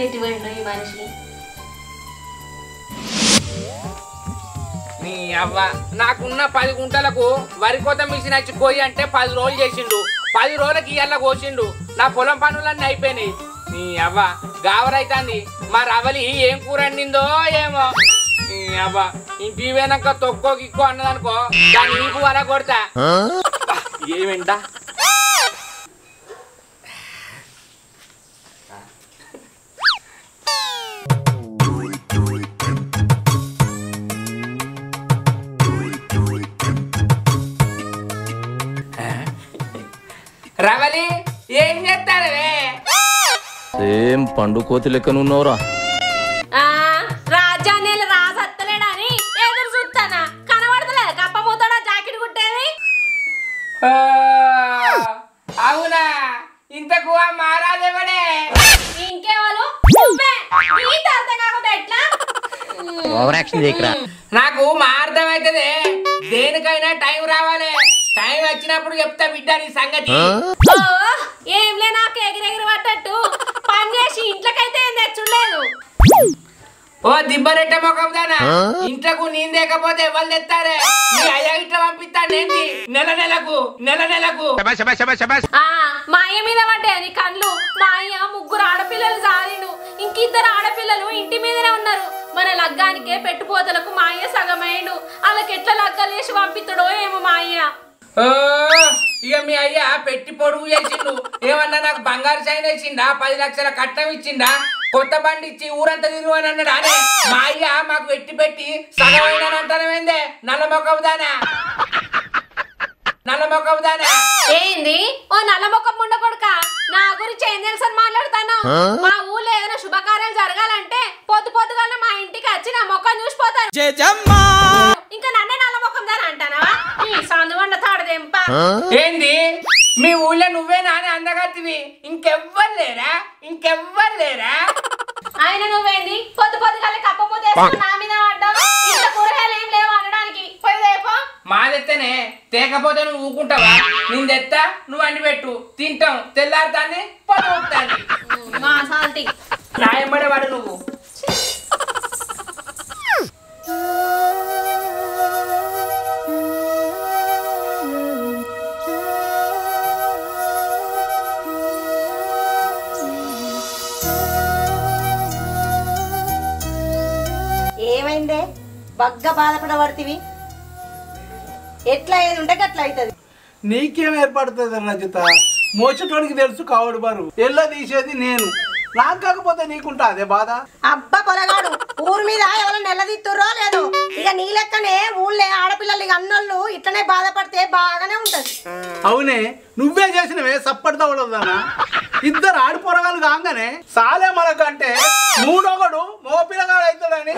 ఎటు పోయిండు ఈ మనిషి? నీ అవ్వ నాకున్న 10 గుంటలకు వరి కోత మిషన్ వచ్చి కోయి అంటే 10 రోజులు చేసిండు. 10 రోజులకి ఇయ్యాల కోసిండు. నా పొలం పనులన్నీ అయిపోయినాయి. నీ అవ్వ గావరైతాంది. మా రవలి ఏం కూర వండిందో ఏమో. నీ అవ్వ ఇంటికి పోయినాక తొక్కో గిక్కో అన్నదనుకో దాన్ని నీకు వర కొడతా. ఏమింటా రవలి ఏం చేస్తారే? సేమ్ పండు కోతి లెక్కనున్నావురా. రాజానేలు రాసత్తలేడని ఎదురు చూస్తానా? కనబడతలే కప్పమూతాడా జాకెట్ కుట్టేది? అవునా? ఇంతకు మారాదేవడే ఇంకేవాళ్ళు అర్థం కాకపోతే ఎట్లా? నాకు మా అర్థం అవుతుంది. దేనికైనా టైం రావాలి. టైం వచ్చినప్పుడు చెప్తా బిడ్డ నీ సంగతి. ఏంలే నాకు ఎగిరెగిరి పట్టట్టు పని చేసి ఇంట్లోకైతే ఏం తెచ్చులేదు. ఓ దిబ్బరెట్ట మొఖం దానా, ఇంట్లకు నేను లేకపోతే ఎవరు తెస్తారే? నీ అయ్యా ఇట్లా పంపిస్తానేంటి? నెల నెలకు మా అయ్య మీద పడ్డాయి నీ కళ్ళు. మా అయ్య 3 ఆడపిల్లలు సాధిండు. ఇంకిద్దరు ఆడపిల్లలు ఇంటి మీదనే ఉన్నారు. మన లగ్గానికే పెట్టుపోతలకు మా అయ్య సగమైండు. వాళ్ళకి ఎట్లా లగ్గాలు చేసి పంపిస్తాడో ఏమో మా అయ్య. ఇక మీ అయ్యా పెట్టి పొడుగు చేసిండు. ఏమన్నా నాకు బంగారు చైన్ ఇచ్చిండా? 10 లక్షల కట్నం ఇచ్చిండా? కొత్త బండి ఇచ్చి ఊరంతా తిరుగు అని అన్నాడు. అనే మా అయ్య మాకు పెట్టి సగమైందంటానమేందే? నల్ల మొక్కవు దానా ఏంది? ఓ నల్ల మొక్కం ముండ కొడుక, నా గురించి ఏం తెలుసు అని మాట్లాడుతాను? మా ఊళ్ళో ఏదైనా శుభకార్యాలు జరగాలంటే పొద్దుగాల మా ఇంటికి వచ్చి నా మొక్కను చూసిపోతాను. ఇంకా నన్నే నల్ల మొక్కం దాని అంటానా? సందువండ తాడదేంప. ఏంది మీ ఊళ్ళో నువ్వే నానే అందగత్తివి? ఇంకెవ్వరు లేరా? ఆయన నువ్వేంది పొద్దుగాల కప్పపోతే నా మీద పడ్డావు? ఇంత కూరగాయలు ఏం లేవు అనడానికి పోయిదేపో. మాదెత్తనే తేకపోతే నువ్వు ఊకుంటావా? నేను తెత్తా, నువ్వు వండి పెట్టు, తింటాం. తెల్లారుతాన్ని పొద్దుతాన్ని మా సాల్టి రాయంబడేవాడు నువ్వు. ఏమైందే? బగ్గా బాధపడబడుతుంది. ఎట్లా ఏది ఉంటే అట్లా అవుతుంది. నీకేం ఏర్పడుతుంది రజిత? మోసటోడికి తెలుసు కావడు బరువు. ఎల్ల తీసేది నేను. నాకు కాకపోతే నీకుంటా అదే బాధ. అబ్బా పొలగాడు, ఊరి మీద ఎవరు నెల్లదిత్తుర్రో లేదో. ఇక నీ లెక్కనే ఊళ్ళే ఆడపిల్లలు ఇక అన్నోళ్ళు ఇట్లనే బాధపడితే బాగానే ఉంటది. అవునే, నువ్వే చేసినవే సప్పటి తవడదానా? 2 ఆడిపోరగాలు కాగానే సాలే మనకంటే 3ఒకడు మగ పిల్లగాడు అవుతాడని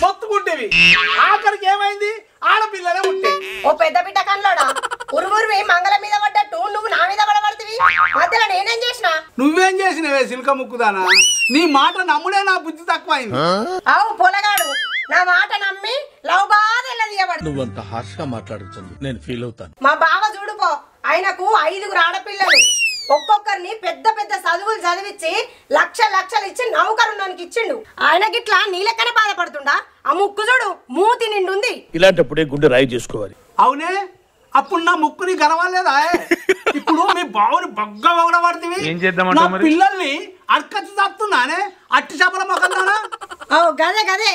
మొత్తుకుంటేవి. ఆఖరికి ఏమైంది? ఆడపిల్లనే ఉంటే. ఓ పెద్ద బిడ్డ కన్లోడా, ఉరుమురివి మంగళ మీద పడ్డట్టు నువ్వు నా మీద పడబడుతుంది. మధ్యలో నేనేం చేసినా? నువ్వేం చేసినవే సిల్క ముక్కుదానా? నీ మాట నమ్ముడే నా బుద్ధి తక్కువైంది. అవు పొలగాడు, నా మాట నమ్మి లవ్ బాధ ఎల్లదీయబడు. నువ్వంత హార్ష్ గా మాట్లాడుతుంది, నేను ఫీల్ అవుతాను. మా బావ చూడుపో, ఆయనకు 5 ఆడపిల్లలు. ఒక్కొక్కరిని పెద్ద చదువులు చదివించి లక్షలు ఇచ్చి నౌకరున్నానికి ఇచ్చిండు. ఆయనకిట్లా నీ లెక్కనే బాధపడుతుండా? ఆ ముక్కు చూడు, మూతి నిండుంది. ఇలాంటప్పుడే గుండె రాయి చేసుకోవాలి. అవునే, అప్పుడు నా ముక్కుని గర్వాలేదా? ఇప్పుడు మీ బావుని బగ్గ పడుతుంది. నా పిల్లల్ని అడకచ్చి తాపుతున్నానే, అట్టి చేపల మొక్కలానా? గదే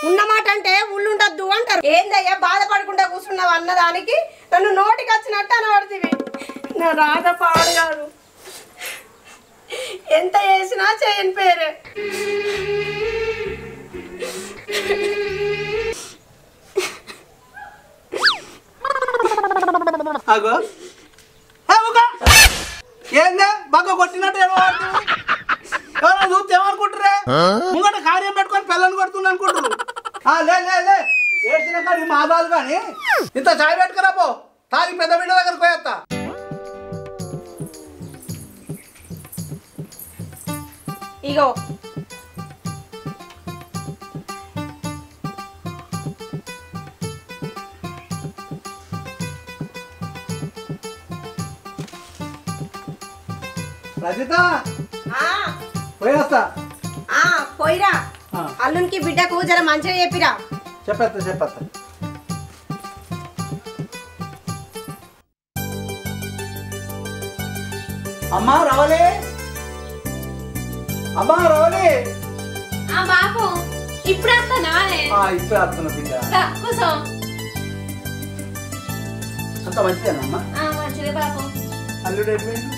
ఉన్నమాట అంటే ఉళ్ళుండద్దు అంటారు. ఏందయ్యా బాధపడకుండా కూర్చున్నావు అన్నదానికి నన్ను నోటికి వచ్చినట్టు అనబడుతుంది. నా రాధ పాడుగాడు ఎంత చేసినా చేయని పేరే. అగో ఏందే బాగా కొట్టినట్టు ఎవరో చూస్తే ఏమనుకుంటారే? ముంగట కార్యం పెట్టుకొని పిల్లని కొడుతుంది అనుకుంటారు. లే ఏడ్చిన కానీ మాదాలు కానీ ఇంత చాయ్ పెట్టుకురా పో, తాగి పెద్ద బిడ్డ దగ్గరకు పోయేస్తా. ఇగో రజిత ఆ పోయి వస్తా. పోయిరా. ఆ. అల్లునికి బిడ్డకు జర మంచిగా చెప్పిరా. చెప్పేస్తా. అమ్మా రావాలి. బాపు ఇప్పుడు వస్తానా ఇప్పుడే వస్తున్నా బిడ్డ. కూసో. అంత మంచిదేనమ్మా. మంచిదే బాపు. అల్లుడు అయిపోయింది.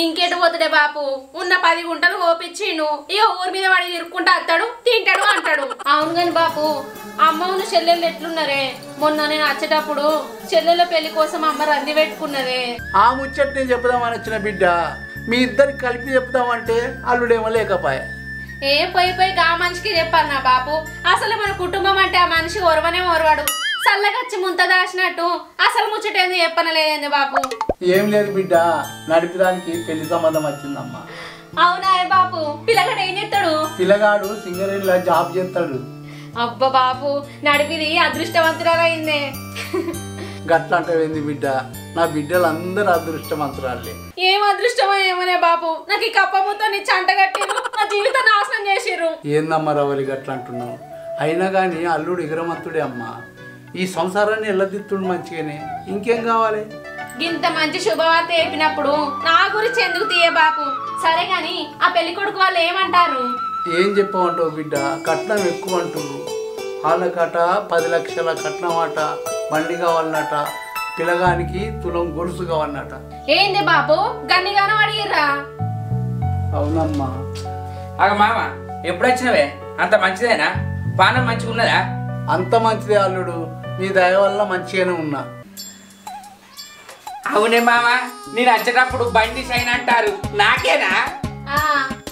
ఇంకెటు పోతుడే బాపు, ఉన్న 10 గుంటలు కోపించిండు. ఇక ఊరి మీద వాడి తిరుక్కుంటా అత్తాడు, తింటాడు అంటాడు. అవును కాని బాపు, అమ్మను చెల్లెళ్ళు ఎట్లున్నారే? మొన్న నేను వచ్చేటప్పుడు చెల్లెల పెళ్లి కోసం అమ్మ రంది పెట్టుకున్నదే. ఆ ముచ్చట నేను చెప్దామని వచ్చిన బిడ్డ. మీ ఇద్దరికి కలిపి చెప్దామంటే అల్లుడేమో లేకపోయా. పోయి గా మనిషికి చెప్పాను నా బాపు. అసలు మన కుటుంబం అంటే ఆ మనిషి ఓర్వనే ఓర్వాడు. చల్లగచ్చి ముంత దాచినట్టు అసలు ముచ్చటేంది చెప్పనలేదండి బాపు. ఏం లేదు బిడ్డ, నడిపడానికి పెళ్లి సంబంధం వచ్చిందమ్మా. అవునా బాపు? పిల్లగాడు ఏం చేస్తాడు? పిల్లగాడు సింగరేణిలో జాబ్ చేస్తాడు. అబ్బా బాపు, నడిపిది అదృష్టవంతురాలైందే. గట్ల అంటేంది బిడ్డ, నా బిడ్డలు అందరూ అదృష్టవంతురాలే. ఏం అదృష్టమో ఏమనే బాపు, నాకు ఈ కప్పముతో నీ చంటగట్టిరు, నా జీవితం నాశనం చేసిర్రు. ఏందమ్మా రవలి గట్ల అంటున్నావు? అయినా కానీ అల్లుడు ఎగరమత్తుడే అమ్మా. ఈ సంసారాన్ని ఎల్లదిత్తుడు మంచిగానే, ఇంకేం కావాలి? ఇంత మంచి శుభవార్త చెప్పినప్పుడు నా గురించి ఎందుకు తీయ బాపు? సరే గాని ఆ పెళ్లి కొడుకు వాళ్ళు ఏమంటారు? ఏం చెప్పమంటావు బిడ్డ, కట్నం ఎక్కువ అంటున్నారు. వాళ్ళకట 10 లక్షల కట్నం అట, బండి కావాలన్నట, పిల్లగానికి తులం గొలుసు కావాలన్నట. ఏంది బాపు గన్నిగానం అడిగిర్రా? అవునమ్మా. అగ మామ ఎప్పుడు వచ్చినవే? అంత మంచిదేనా? పానం మంచిగా ఉన్నదా? అంత మంచిదే అల్లుడు, నీ దయ వల్ల మంచిగానే ఉన్నా. అవునే మామ, నేను వచ్చేటప్పుడు బండి సైన్ అంటారు, నాకేనా?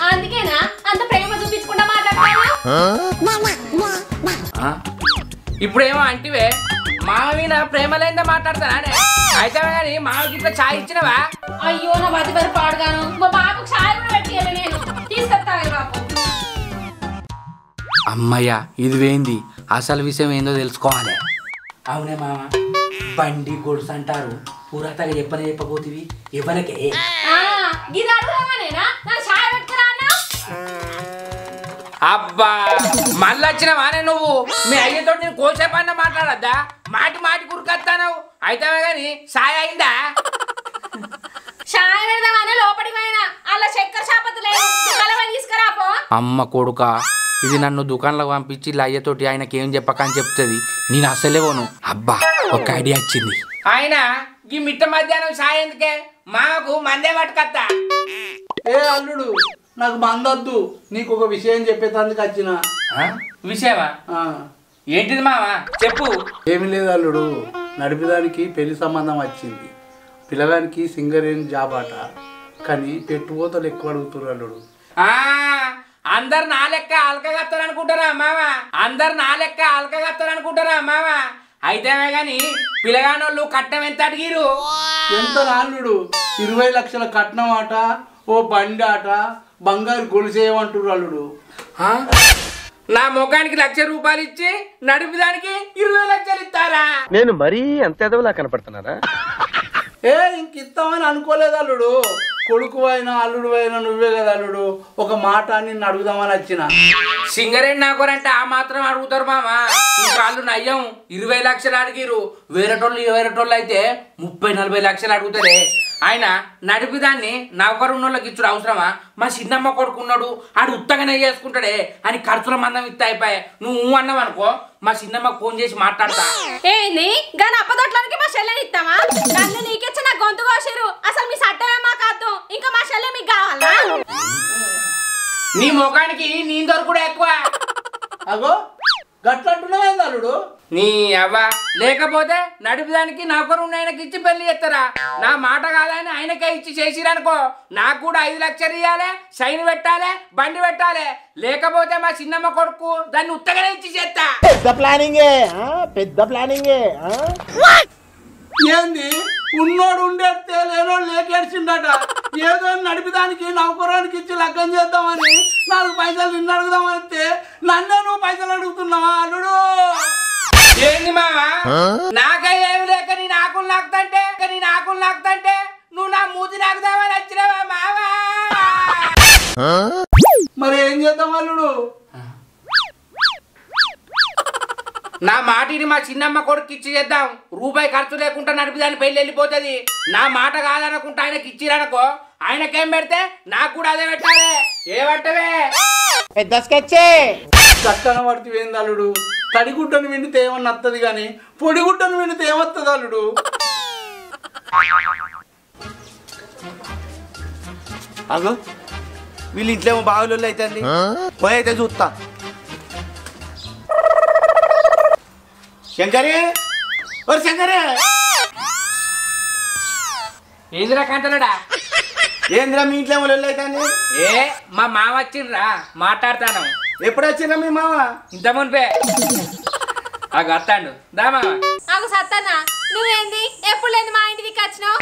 అందుకేనా అంత ప్రేమ చూపించకుండా మాట్లాడతావా? ఇప్పుడేమో అంటివే మామ మీద ప్రేమ లేదే మాట్లాడతానే. అయితే కానీ మామకి ఇట్లా ఛాయ్ ఇచ్చినవా? అయ్యో నా బతిపరి పాడుగాను, మా బాబుకు ఛాయ్ కూడా పెట్టియాలి, నేను తీసుకొస్తావే బాపు. అమ్మయ్య, ఇది వేంది, అసలు విషయం ఏందో తెలుసుకోవాలి. అవునే మామ, బండి గొడుసు అంటారు, పూరాతగా చెప్పపోతివి ఎవరికే? అబ్బా మళ్ళీ వచ్చినవానే నువ్వు? మీ అయ్యతో నేను కోసేపన్నా మాట్లాడద్దా? మాటి కురుకొస్తాను. అయితే గాని సాయ అయిందా? ఛాయ్ పెడదామని లోపలికి పోయినా, అలా చక్కెర చాపత లేదు, తీసుకురాపో. అమ్మ కొడుక, ఇది నన్ను దుకాణంలో పంపించి అయ్యతోటి ఆయనకి ఏం చెప్పకని చెప్తుంది, నేను అసలే పోను. అబ్బా ఒక ఐడియా వచ్చింది. ఆయన ఈ మిట్ట మధ్యాహ్నం సాయ ఎందుకే? మాకు మందే పట్టుకత్తా. ఏ అల్లుడు, నాకు మందొద్దు, నీకు ఒక విషయం చెప్పేందుకు వచ్చిన. విషయమా? ఏంటిది మావా, చెప్పు. ఏమి లేదు అల్లుడు, నడిపేదానికి పెళ్లి సంబంధం వచ్చింది. పిల్లగానికి సింగరేణి జాబ్ అట, కానీ పెట్టుబోతలు ఎక్కువ అడుగుతున్నారు అల్లుడు. అందరు నా లెక్క అలకగత్తారనుకుంటారా మామ? అందరు నా లెక్క అలకగత్తారనుకుంటారా మామ? అయితే గాని పిల్లగానోళ్ళు కట్నం ఎంత అడిగిరు? ఎంత అల్లుడు? 20 లక్షల కట్నం ఆట, ఓ బండి ఆట, బంగారు గొలుసేయమంటారు అల్లుడు. నా ముఖానికి 1,00,000 రూపాయలు ఇచ్చి నడిపిదానికి 20 లక్షలు ఇస్తారా? నేను మరీ అంత ఎదవలా కనపడుతున్నారా? ఇంక ఇస్తామని అనుకోలేదు అల్లుడు. కొడుకు అయినా అల్లుడు అయినా నువ్వే కదా అల్లుడు, ఒక మాట నిన్ను అడుగుదామని వచ్చిన. సింగరేణి నాకోరంటే ఆ మాత్రం అడుగుతారు మామ. ఇంకా వాళ్ళు నయ్యం 20 లక్షలు అడిగిరు. వేరేటోళ్ళు అయితే 30-40 లక్షలు అడుగుతారే. ఆయన నడిపిదాన్ని నౌకరున్నోళ్ళకి ఇచ్చుడు అవసరమా? మా చిన్నమ్మ కొడుకున్నాడు, ఆడు ఉత్తగానే చేసుకుంటాడే అని ఖర్చుల మందం ఇస్తే అయిపోయా. నువ్వు అన్నావు అనుకో, మా చిన్నమ్మకు ఫోన్ చేసి మాట్లాడతా. ఏంది గాని అప్పదొట్లకి మా చెల్లెని ఇస్తావా? నన్ను నీకిచ్చి నా గొంతు కోసిరు, అసలు మీ సట్టమే మాకు అర్థం, ఇంకా మా చెల్లె మీకు కావాలా? నీ ముఖానికి నీ దొరుకుడు ఎక్కువ. అగో గట్లంటున్నావేంది అల్లుడు? నీ అవ్వ, లేకపోతే నడిపిదానికి నౌకరు ఆయనకి ఇచ్చి పెళ్లి చేస్తారా? నా మాట కాదని ఆయనకే ఇచ్చి చేసిరనుకో, నాకు కూడా 5 లక్షలు ఇవ్వాలి, సైన్ పెట్టాలి, బండి పెట్టాలి. లేకపోతే మా చిన్నమ్మ కొడుకు దాన్ని ఉత్తగానే ఇచ్చి చేస్తా. పెద్ద ప్లానింగే. ఏంది ఉన్నోడు ఉండేస్తే లేనోడు లేకేడ్చిండట. ఏదో నడిపిదానికి నౌకరానికి ఇచ్చి లగ్గం చేద్దామని 4 పైసలు నిన్ను అడుగుదామని నన్నే నువ్వు పైసలు అడుగుతున్నావా అల్లుడు? ఏంది మావా, నాకే ఏమి లేక నీ నాకులు నాకుతంటే నువ్వు నా మూతి నాకుదామని వచ్చినావా మావా? మరి ఏం చేద్దాం అల్లుడు? నా మాటిని మా చిన్నమ్మ కొడుకు ఇచ్చి చేద్దాం. రూపాయి ఖర్చు లేకుండా నడిపిదాన్ని పెళ్లి వెళ్ళిపోతుంది. నా మాట కాదనుకుంటా ఆయనకి ఇచ్చిరనుకో, ఆయనకేం పెడితే నాకు కూడా అదే పెట్టాలి. ఏమంటవే పెద్ద స్కెచ్చే చక్కన పడితే ఏంది అల్లుడు? తడిగుడ్డను విండితే ఏమన్నా వస్తుంది కానీ పొడిగుడ్డను విండితే ఏమొస్తుంది అల్లుడు? అగో వీళ్ళు ఇంట్లో ఏమో బావులు అవుతుంది, పోయితే చూస్తా. శంకరే, ఓ శంకరే, ఏందిరా కంటలడా? ఏంద్రా మీ ఇంట్లో ఏమో లొల్లి అవుతుంది? ఏ మా మామ వచ్చిండ్రా, మాట్లాడతాను. ఎప్పుడు వచ్చిండ్రా మీ మామ? ఇంత మునిపే అత్తాండు. దా మామ. నాకు సత్తన్నా, నువ్వేంది ఎప్పుడు లేదు మా ఇంటికి వచ్చినావు?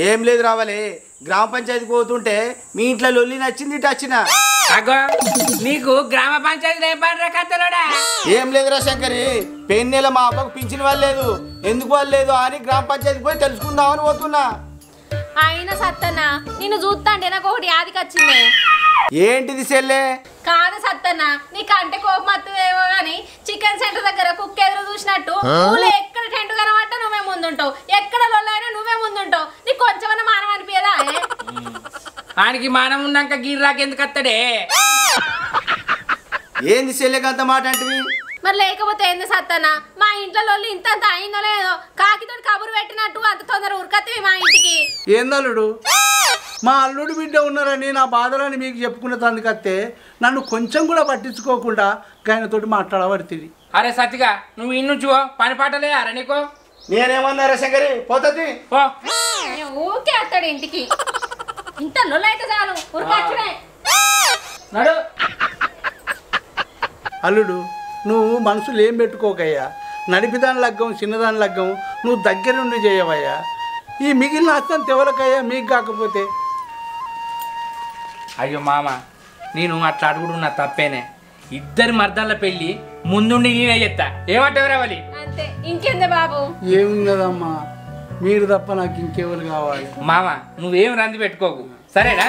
ఏం లేదు రావాలి, గ్రామ పంచాయతీకి పోతుంటే మీ ఇంట్లో లొల్లి నచ్చింది ఇటు వచ్చిన. అగో నీకు గ్రామ పంచాయతీ ఏం పనిరా కంటలోడా? ఏం లేదురా శంకరి, పెన్ నెల మా అబ్బకు పింఛన్ వాళ్ళలేదు, ఎందుకు వాళ్ళలేదు అని గ్రామ పంచాయతీకి పోయి తెలుసుకుందామని పోతున్నా. అయినా సత్తన్నా, నిన్ను చూస్తాంటే నాకు ఒకటి యాదికి వచ్చింది. ఏంటిది సెల్లే? కాదు సత్తన్నా, నీకంటే కోపం వస్తుందేమో గానీ చికెన్ సెంటర్ దగ్గర కుక్క ఎదురు చూసినట్టు ఊళ్ళో ఎక్కడ టెంట్ కనబట్ట నువ్వే ముందుంటావు, ఎక్కడ లొల్లైనా నువ్వే ముందుంటావు. నీకు కొంచెమన్నా మానం అనిపించదా? ఆయనకి మానం ఉన్నాక గిర్రాకి ఎందుకు వస్తాడే? ఏంది సెల్లెకి అంత మాట అంటివి? మరి లేకపోతే ఏంది సత్తన్నా, మా ఇంట్లో లొల్లి ఇంత అయిందో లేదో కాకితో కబురు పెట్టినట్టు అంత తొందర ఉరకత్తివి మా ఇంటికి. ఏందల్లుడు? మా అల్లుడు బిడ్డ ఉన్నారని నా బాధలని మీకు చెప్పుకున్న తందుకత్తే నన్ను కొంచెం కూడా పట్టించుకోకుండా ఆయనతోటి మాట్లాడబడుతుంది. అరే సత్తిగా నువ్వు ఇన్నుంచి పని పాటలే అరే నీకు. నేనేమన్నారా శంకరి? పోతుంది పో. ఊకే వస్తాడు ఇంటికి, ఇంత లొల్లి అయితే చాలు ఉరకచ్చుడే. నడు. అల్లుడు నువ్వు మనసులో ఏం పెట్టుకోకయ్యా, నడిపిదాని లగ్గం చిన్నదాని లగ్గం నువ్వు దగ్గరుండి చేయవయ్యా. ఈ మిగిలిన అత్తంత ఎవరికయ్యా, మీకు కాకపోతే? అయ్యో మామ, నేను అట్లా అడుగుడు నా తప్పేనే. ఇద్దరి మర్దాల పెళ్లి ముందుండి నేనే చెప్తా. ఏమంటావు రావాలి? అంతే, ఇంకేందే బాబు? ఏమున్నదమ్మా, మీరు తప్ప నాకు ఇంకెవరు కావాలి? మామ నువ్వేం రంది పెట్టుకోకు, సరేనా?